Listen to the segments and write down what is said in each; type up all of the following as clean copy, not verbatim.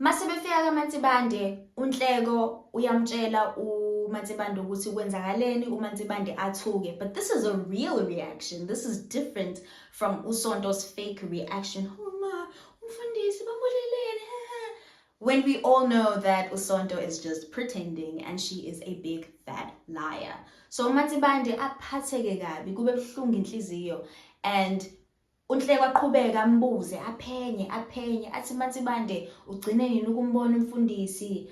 Mase befika kaMansibande, uNhleko uyamtshela uMansibande ukuthi kwenzakaleni, uMansibande athuke. But this is a real reaction. This is different from uSonto's fake reaction. Oh ma, umfundisi bambuleleni. When we all know that uSonto is just pretending and she is a big fat liar. So uMansibande aphatheke kabi, kube buhlungu inhliziyo, and uNhleko aqhubeka ambuze aphenye athi Mansibande ugcine nini ukumbona umfundisi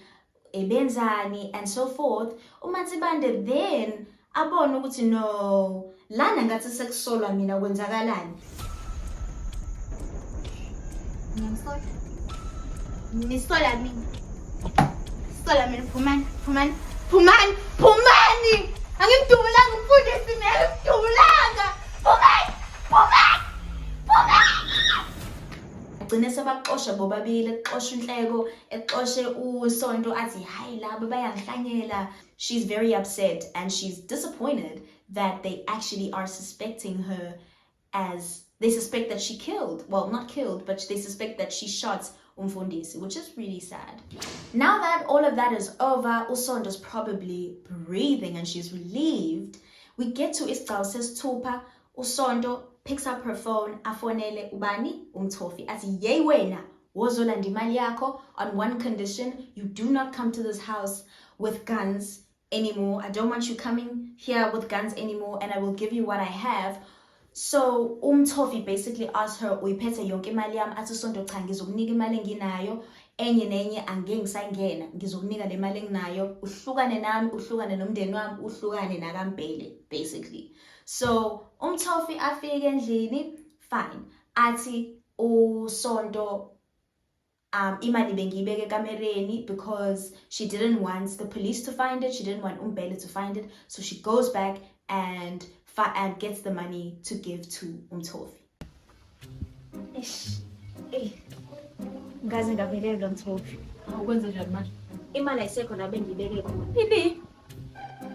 ebenzani and so forth. uMansibande then abona ukuthi no, lana ngathi sekusolwa mina kwenzakalani. Nisola mina. Sola mina, phumani. Angimdubulanga umfundisi mina, angimdubulanga. Phumani. Gcine sebaxosha bobabili, exosha uNhleko, exoshe uSonto athi hayi laba bayangihlanyela. She's very upset and she's disappointed that they actually are suspecting her, as they suspect that she killed, well, not killed, but they suspect that she shot umfundisi, which is really sad. Now that all of that is over, uSonto's probably breathing and she's relieved. We get to isigcawu sesithupha. uSonto picks up her phone, afonele ubani uMthofi athi yey wena wozolanda imali yakho on one condition: you do not come to this house with guns anymore. I don't want you coming here with guns anymore, and I will give you what I have. So uMthofi basically asked her, uyiphethe yonke imali yami? Athi uSonto cha, ngizokunika imali enginayo, enye nenye angeke ngisayingena, ngizokunika le mali enginayo, uhlukane nami, uhlukane nomndeni wami, uhlukane nakaMbhele basically. So uMthofi afike endlini, fine, athi uSonto imali bengiyibeke ekamereni because she didn't want the police to find it, she didn't want uMbhele to find it, so she goes back and gets the money to give to uMthofi. Ngaze ngavelelwa uMthofi. Ukwenza njani manje? Imali ayisekho la bengiyibeke khona. Phili.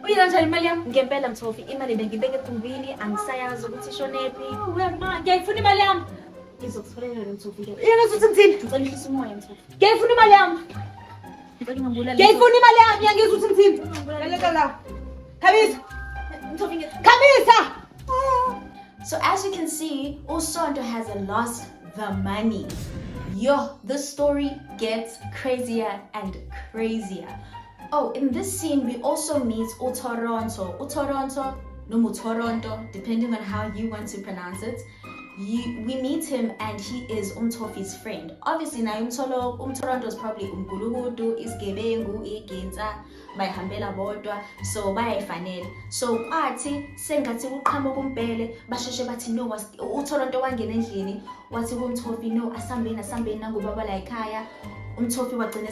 Uyila njani imali yami? Ngempela Mthofi, imali bengiyibeke egumbini, angisayazi ukuthi ishonephi. Uyama, ngiyayifuna imali yami. Ngizokutholela lo Mthofi. Yena uthi ngithini? Ngicela uhlise umoya Mthofi. Ngiyayifuna imali yami. Ngicela ngibulale. Ngiyayifuna imali yami, ngiyangizwa uthi ngithini? Lalela la. Khabisa. Mthofi Khabisa. So as you can see, uSonto has lost the money. Yo, this story gets crazier and crazier. Oh, in this scene, we also meet uToronto, no Toronto, depending on how you want to pronounce it. We meet him and he is uMthofi's friend. Obviously, now Toronto is probably uMgulukudu, isigebengu, igenza, bayihambela bodwa, so bayayifanele. So kwathi sengathi kuqhamuka uMbhele, basheshe bathi no, uToronto wangena endlini, wathi kuMthofi no, asambeni nangubaba la ekhaya. uMthofi wagcina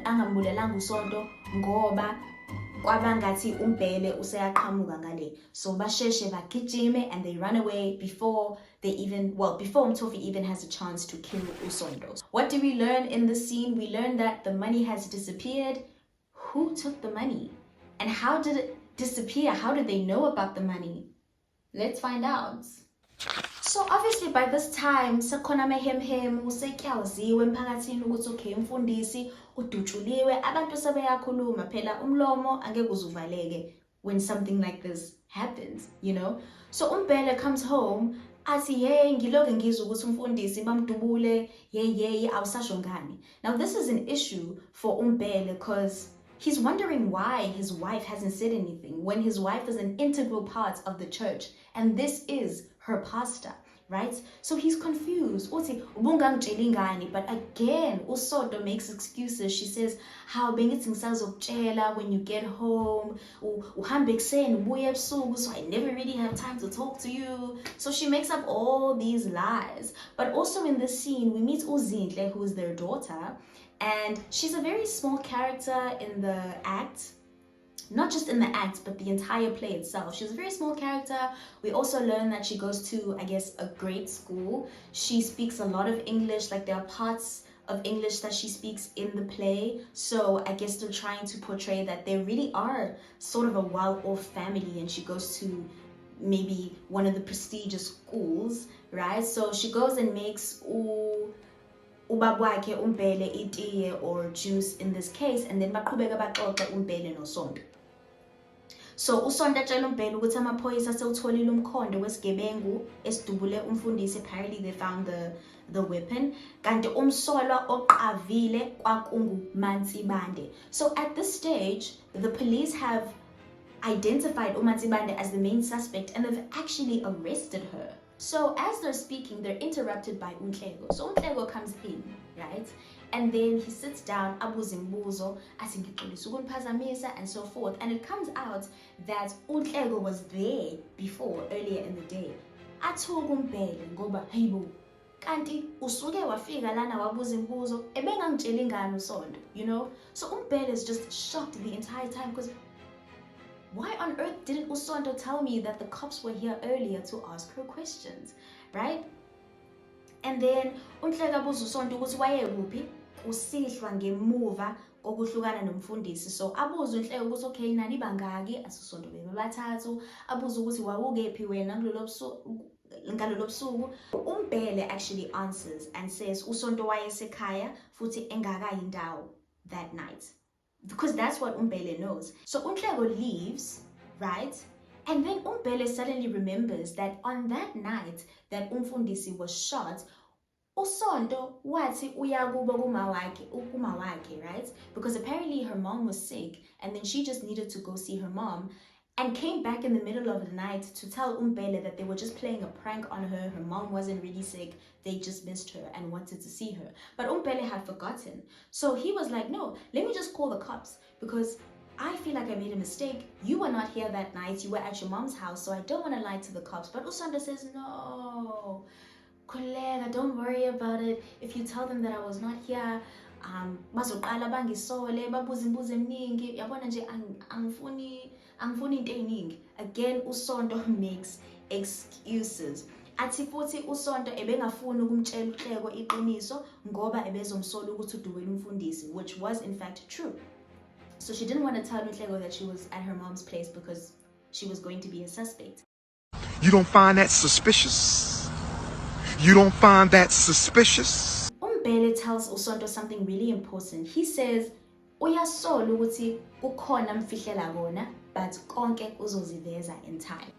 angambulelanga uSonto ngoba kwabangathi uMbhele useyaqhamuka ngale. So basheshe bagijime and they run away before uMthofi even has a chance to kill uSonto. What do we learn in this scene? We learn that the money has disappeared. Who took the money? And how did it disappear? How did they know about the money? Let's find out. So obviously by this time sekhona mehemhem usekuyaziwe emphakathini ukuthi okay, umfundisi udutshuliwe, abantu sebeyakhuluma, phela umlomo angeke uzuvaleke when something like this happens, you know. So uMbhele comes home athi hey, ngiloke ngizwa ukuthi umfundisi bamdubule, yey awusasho ngani. Now this is an issue for uMbhele because he's wondering why his wife hasn't said anything when his wife is an integral part of the church and this is her pastor, right? So he's confused. Uthi ubungangitsheli ngani? But again, uSonto makes excuses. She says, how bengithi ngisazokutshela when you get home, uhambe ekuseni ubuye ebusuku, so I never really have time to talk to you. So she makes up all these lies. But also in this scene, we meet uZinhle, who is their daughter, and she's a very small character in the act. Not just in the act, but the entire play itself. She's a very small character. We also learn that she goes to, I guess, a great school. She speaks a lot of English, like there are parts of English that she speaks in the play. So I guess they're trying to portray that they really are sort of a well-off family and she goes to maybe one of the prestigious schools, right? So she goes and makes ubaba wakhe uMbele itiye or juice in this case, and then baqhubeka baxoxa uMbele noSonto. So uSonto atshela uMbele ukuthi amaphoyisa asewutholile umkhondo wesigebengu esidubule umfundisi. Apparently they found the weapon. Kanti umsolwa oqavile kwakunguMansibande. So at this stage, the police have identified uMansibande as the main suspect and they've actually arrested her. So as they're speaking, they're interrupted by Unhlego. So Unhlego comes in, right? And then he sits down, abuza imibuzo, athi ngixolisa ukuniphazamisa and so forth. And it comes out that Unhlego was there before, earlier in the day. Athuka uMbele ngoba hayibo, kanti usuke wafika lana wabuza imibuzo ebengangitshela ingane uSonto, you know? So uMbele is just shocked the entire time because why on earth didn't uSonto tell me that the cops were here earlier to ask her questions, right? And then Unhlego abuza uSonto ukuthi wayekuphi, usihlwa ngemuva kokuhlukana nomfundisi. So abuza Unhlego ukuthi okay nani bangaki, asuSonto bebathathu, abuza ukuthi wawukephi wena ngalolo busuku. uMbele actually answers and says uSonto wayesekhaya futhi engakayi indawo that night. Because that's what uMbele knows. So Unhlego leaves, right? And then uMbele suddenly remembers that on that night that umfundisi was shot, uSonto wathi uya kubo kumawakhe, right? Because apparently her mom was sick and then she just needed to go see her mom and came back in the middle of the night to tell uMbele that they were just playing a prank on her. Her mom wasn't really sick. They just missed her and wanted to see her. But uMbele had forgotten. So he was like, no, let me just call the cops because I feel like I made a mistake. You were not here that night. You were at your mom's house. So I don't want to lie to the cops. But uSonto says, no, Kolega, don't worry about it. If you tell them that I was not here, bazoqala bangisole babuza imibuzo eminingi yabona nje angifuni into eningi. Again uSonto makes excuses. Athi futhi uSonto ebengafuni ukumtshela uHlego iqiniso ngoba ebezomsola ukuthi udubele umfundisi, which was in fact true. So she didn't want to tell uHlego that she was at her mom's place because she was going to be a suspect. You don't find that suspicious? You don't find that suspicious? uMbele tells uSonto something really important. He says uyasola ukuthi kukhona mfihlela kona but konke uzoziveza in time.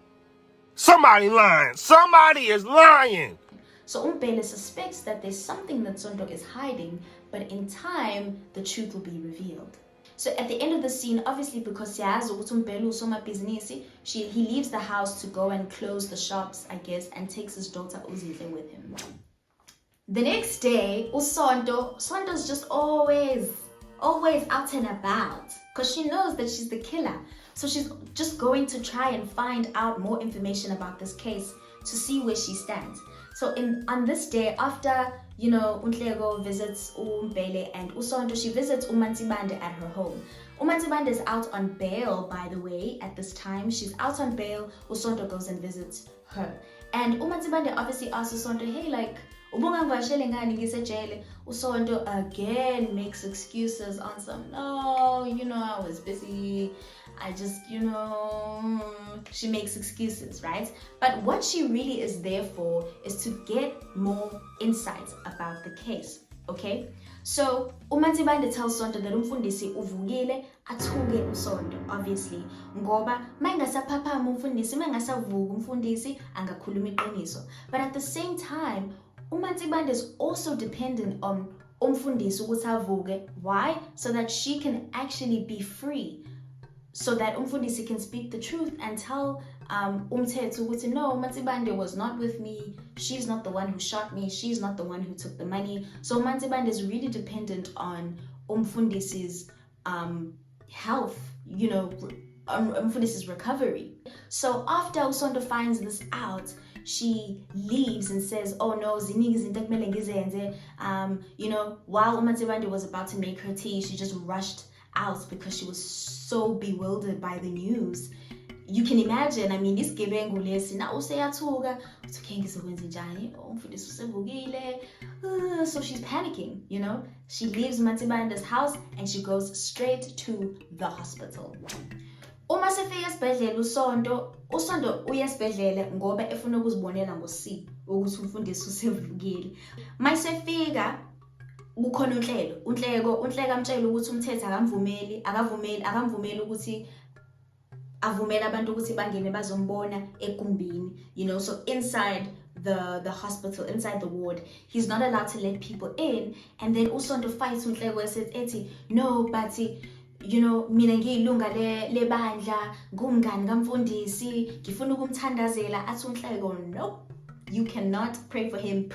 Somebody lying. Somebody is lying. So uMbele suspects that there's something that Sonto is hiding, but in time the truth will be revealed. So at the end of the scene, obviously because siyazi ukuthi uMbele usomabhizinisi, he leaves the house to go and close the shops, I guess, and takes his daughter Uzinhle with him. The next day, Sonto's just always out and about because she knows that she's the killer. So she's just going to try and find out more information about this case to see where she stands. So on this day, after, you know, Unhlego visits uMbele and uSonto, she visits uMansibande at her home. uMansibande is out on bail, by the way, at this time. She's out on bail. uSonto goes and visits her. And uMansibande obviously asks uSonto, hey, like, ubungangivashele ngani ngisejele? uSonto again makes excuses on some, no, you know, I was busy. I just, you know, she makes excuses, right? But what she really is there for is to get more insights about the case, okay? So, uMansibande tells Sonto that umfundisi uvukile athuke uSonto, obviously. Ngoba, mayingasaphaphama umfundisi, mayingasavuka umfundisi, angakhuluma iqiniso. But at the same time, uMansibande is also dependent on umfundisi ukuthi avuke. Why? So that she can actually be free. So that umfundisi can speak the truth and tell umthetho ukuthi no, uMansibande was not with me. She's not the one who shot me. She's not the one who took the money. So uMansibande is really dependent on umfundisi's health, you know, on umfundisi's recovery. So after uSonto finds this out, she leaves and says, oh no, ziningi izinto ekumele ngizenze. You know, while uMansibande was about to make her tea, she just rushed out because she was so bewildered by the news. You can imagine, I mean, this gebengu lesi na useyathuka, okay, ngizokwenza njani? Umfundisi usevukile. So she's panicking, you know? She leaves Mansibande's house and she goes straight to the hospital. Uma sefika esibhedlela uSonto uya esibhedlela ngoba efuna ukuzibonela ngoSipho ukuthi umfundisi usevukile. Mayisefika kukhona unhleko amtshela ukuthi umthetho akamvumeli ukuthi avumela abantu ukuthi bangene bazombona egumbini, you know. So inside the hospital, inside the ward, he's not allowed to let people in. And then uSonto fights unhleko ethi no, but you know, mina ngiyilunga lebandla, ngumngani kamfundisi, ngifuna ukumthandazela. Athi unhleko, no, you cannot pray for him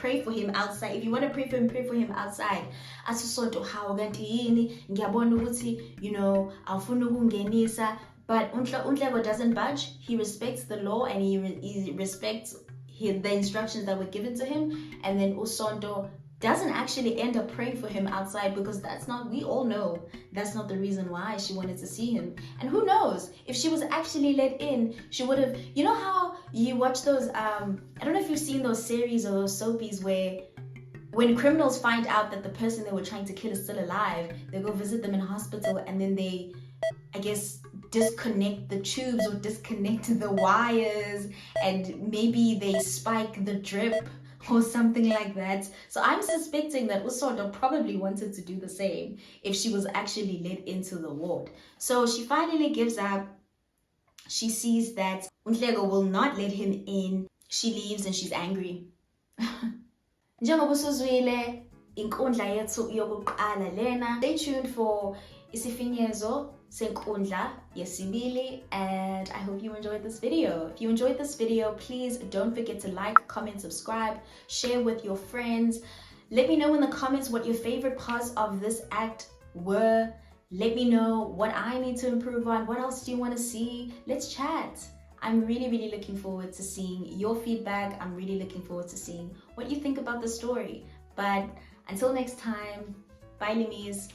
outside. If you want to pray for him outside. Athi uSonto, hawu kanti yini, ngiyabona ukuthi, you know, awufuna ukungenisa. But unhleko doesn't budge. He respects the law and he respects the instructions that were given to him. And then uSonto doesn't actually end up praying for him outside, because we all know that's not the reason why she wanted to see him. And who knows, if she was actually let in, she would have, you know how you watch those, I don't know if you've seen those series or those soapies where when criminals find out that the person they were trying to kill is still alive, they go visit them in hospital, and then they, I guess, disconnect the tubes or disconnect the wires, and maybe they spike the drip or something like that. So I'm suspecting that uSonto probably wanted to do the same if she was actually let into the ward. So she finally gives up. She sees that unhleko will not let him in. She leaves and she's angry. Njengoba usuzwile inkundla yethu yokuqala lena. Stay tuned for isifinyezo senkundla yesibili, and I hope you enjoyed this video. If you enjoyed this video, please don't forget to like, comment, subscribe, share with your friends. Let me know in the comments what your favorite parts of this act were. Let me know what I need to improve on. What else do you want to see? Let's chat. I'm really looking forward to seeing your feedback. I'm really looking forward to seeing what you think about the story. But until next time, bye Limies.